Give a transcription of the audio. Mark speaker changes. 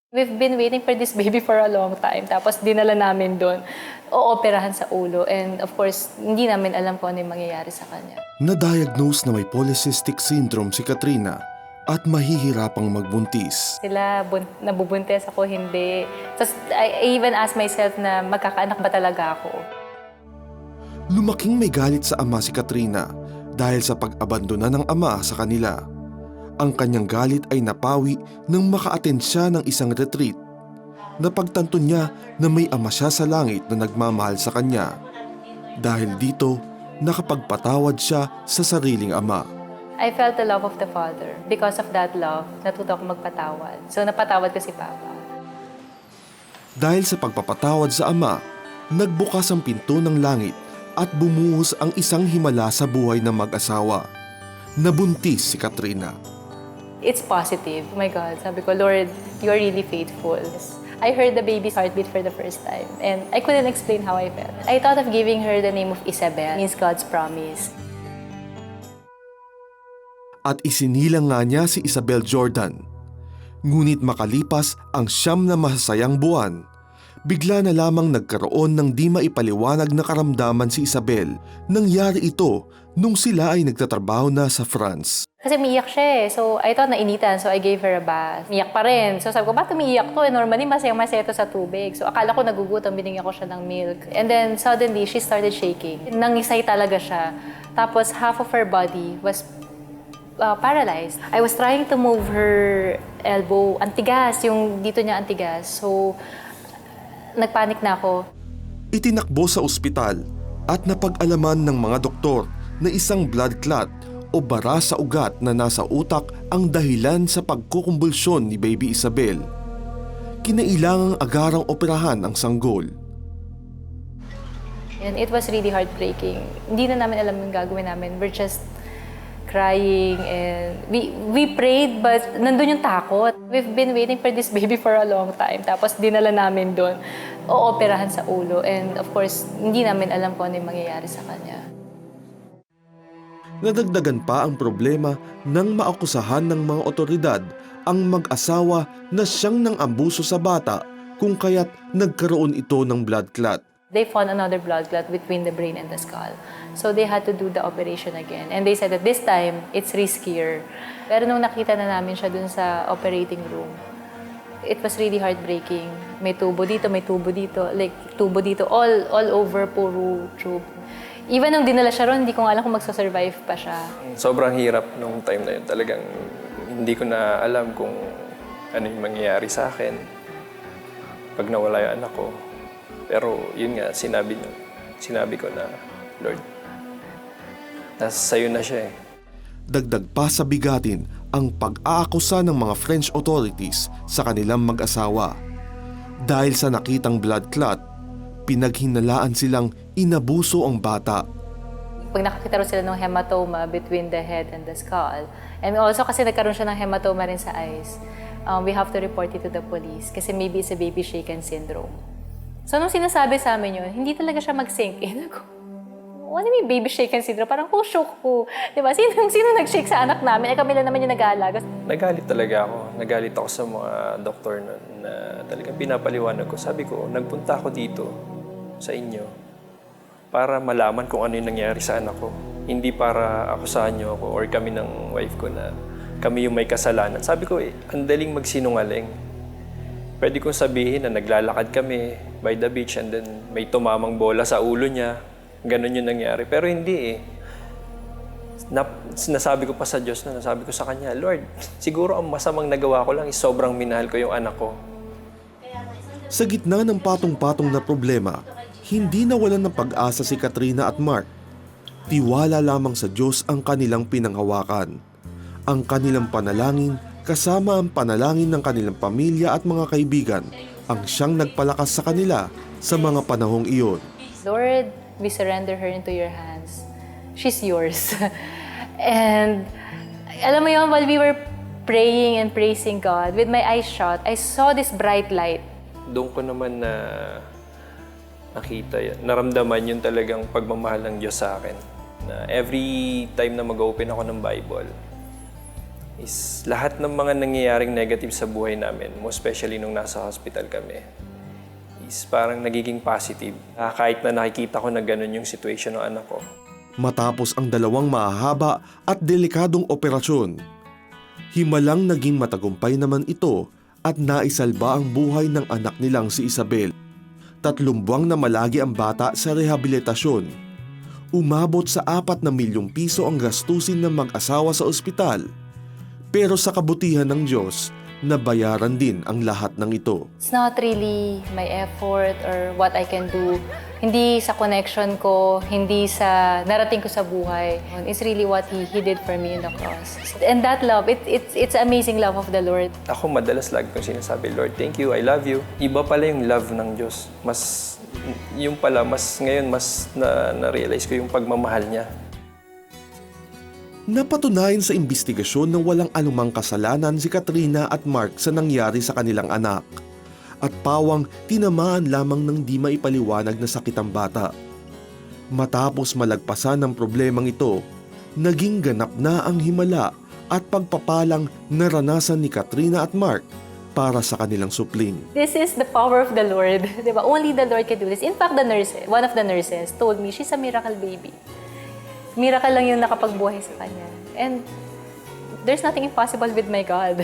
Speaker 1: We've been waiting for this baby for a long time. Tapos dinala namin doon, ooperahan sa ulo. And of course, hindi namin alam kung ano yung mangyayari sa kanya.
Speaker 2: Na-diagnose na may polycystic syndrome si Katrina at mahihirapang magbuntis.
Speaker 1: Sila, nabubuntis ako, hindi. Tapos I even asked myself na magkakaanak ba talaga ako?
Speaker 2: Lumaking may galit sa ama si Katrina dahil sa pag-abandona ng ama sa kanila. Ang kanyang galit ay napawi nang maka-attend siya ng isang retreat. Napagtanto niya na may ama siya sa langit na nagmamahal sa kanya. Dahil dito, nakapagpatawad siya sa sariling ama.
Speaker 1: I felt the love of the Father. Because of that love, natuto ako magpatawad. So napatawad ko si Papa.
Speaker 2: Dahil sa pagpapatawad sa ama, nagbukas ang pinto ng langit at bumuhos ang isang himala sa buhay ng mag-asawa. Nabuntis si Katrina.
Speaker 1: It's positive. Oh my God, sabi ko, Lord, you're really faithful. I heard the baby's heartbeat for the first time and I couldn't explain how I felt. I thought of giving her the name of Isabel, means God's promise.
Speaker 2: At isinilang nga niya si Isabel Jordan. Ngunit makalipas ang 9 na masasayang buwan, bigla na lamang nagkaroon ng di maipaliwanag na karamdaman si Isabel. Nangyari ito nung sila ay nagtatrabaho na sa France.
Speaker 1: Kasi umiiyak siya eh. So, I thought nainitan. So, I gave her a bath. Umiiyak pa rin. So, sabi ko, bakit umiiyak to? Normally, masayang-masaya to sa tubig. So, akala ko nagugutom. Binigyan ko siya ng milk. And then, suddenly, she started shaking. Nangisay talaga siya. Tapos, half of her body was paralyzed. I was trying to move her elbow. Antigas. Yung dito niya antigas. So, nagpanik na ako.
Speaker 2: Itinakbo sa ospital at napag-alaman ng mga doktor na isang blood clot o bara sa ugat na nasa utak ang dahilan sa pagkukumbulsyon ni Baby Isabel. Kinailangang agarang operahan ang sanggol.
Speaker 1: And it was really heartbreaking. Hindi na namin alam yung gagawin namin. We're just crying and we prayed but nandun yung takot. We've been waiting for this baby for a long time. Tapos dinala namin doon, ooperahan sa ulo. And of course, hindi namin alam kung ano yung mangyayari sa kanya.
Speaker 2: Nadagdagan pa ang problema nang maakusahan ng mga otoridad ang mag-asawa na siyang nang ambuso sa bata kung kaya't nagkaroon ito ng blood clot.
Speaker 1: They found another blood clot between the brain and the skull. So they had to do the operation again. And they said that this time, it's riskier. Pero nung nakita na namin siya dun sa operating room, it was really heartbreaking. May tubo dito, like tubo dito, all over, puro tube. Even nung dinala siya ron, hindi ko alam kung magsasurvive pa siya.
Speaker 3: Sobrang hirap nung time na yun. Talagang hindi ko na alam kung ano yung mangyayari sa akin pag nawala yung anak ko. Pero yun nga, sinabi ko na, Lord, nasa sayo na siya eh.
Speaker 2: Dagdag pa sa bigatin ang pag-aakusa ng mga French authorities sa kanilang mag-asawa. Dahil sa nakitang blood clot, pinaghinalaan silang inabuso ang bata.
Speaker 1: Pag nakakita rin sila ng hematoma between the head and the skull, and also kasi nagkaroon siya ng hematoma rin sa eyes, we have to report it to the police kasi maybe it's a baby shaken syndrome. So nung sinasabi sa amin yun, hindi talaga siya mag-sink in. Ano yung baby shaken syndrome? Parang shock ko. Diba? Sino nag-shake sa anak namin? Kami lang naman yung nag-aalaga.
Speaker 3: Nagalit talaga ako. Nagalit ako sa mga doktor na talagang pinapaliwanag ko. Sabi ko, nagpunta ako dito sa inyo para malaman kung ano yung nangyari sa anak ko. Hindi para akusahan niyo ako or kami ng wife ko na kami yung may kasalanan. Sabi ko, ang daling magsinungaling. Pwede kong sabihin na naglalakad kami by the beach and then may tumamang bola sa ulo niya. Ganon yung nangyari. Pero hindi eh. Nasabi ko pa sa Diyos na nasabi ko sa Kanya, Lord, siguro ang masamang nagawa ko lang is sobrang minahal ko yung anak ko.
Speaker 2: Sa gitna ng patong-patong na problema, hindi nawalan ng pag-asa si Katrina at Mark. Tiwala lamang sa Diyos ang kanilang pinanghawakan. Ang kanilang panalangin kasama ang panalangin ng kanilang pamilya at mga kaibigan ang siyang nagpalakas sa kanila sa mga panahong iyon.
Speaker 1: Lord, we surrender her into your hands. She's yours. And alam mo yun, while we were praying and praising God, with my eyes shut, I saw this bright light.
Speaker 3: Doon ko naman na nakita yan. Naramdaman yun talagang pagmamahal ng Diyos sa akin. Na every time na mag-open ako ng Bible, is lahat ng mga nangyayaring negative sa buhay namin, most especially nung nasa hospital kami, is parang nagiging positive. Kahit na nakikita ko na ganun yung situation ng anak ko.
Speaker 2: Matapos ang 2 mahahaba at delikadong operasyon, himalang naging matagumpay naman ito at naisalba ang buhay ng anak nilang si Isabel. 3 buwang na malagi ang bata sa rehabilitasyon. Umabot sa 4 na milyong piso ang gastusin ng mag-asawa sa ospital. Pero sa kabutihan ng Diyos, nabayaran din ang lahat ng ito.
Speaker 1: It's not really my effort or what I can do. Hindi sa connection ko, hindi sa narating ko sa buhay. It's really what He did for me in the cross. And that love, it's amazing love of the Lord.
Speaker 3: Ako madalas lagi kong sinasabi, Lord, thank you, I love you. Iba pala yung love ng Diyos. Ngayon mas na-realize ko yung pagmamahal niya.
Speaker 2: Napatunayan sa imbestigasyon na walang anumang kasalanan si Katrina at Mark sa nangyari sa kanilang anak. At pawang tinamaan lamang ng di maipaliwanag na sakit ang bata. Matapos malagpasan ng problemang ito, naging ganap na ang himala at pagpapalang naranasan ni Katrina at Mark para sa kanilang supling.
Speaker 1: This is the power of the Lord. Diba? Only the Lord can do this. In fact, one of the nurses told me, she's a miracle baby. Miracle lang yung nakapagbuhay sa kanya. And there's nothing impossible with my God.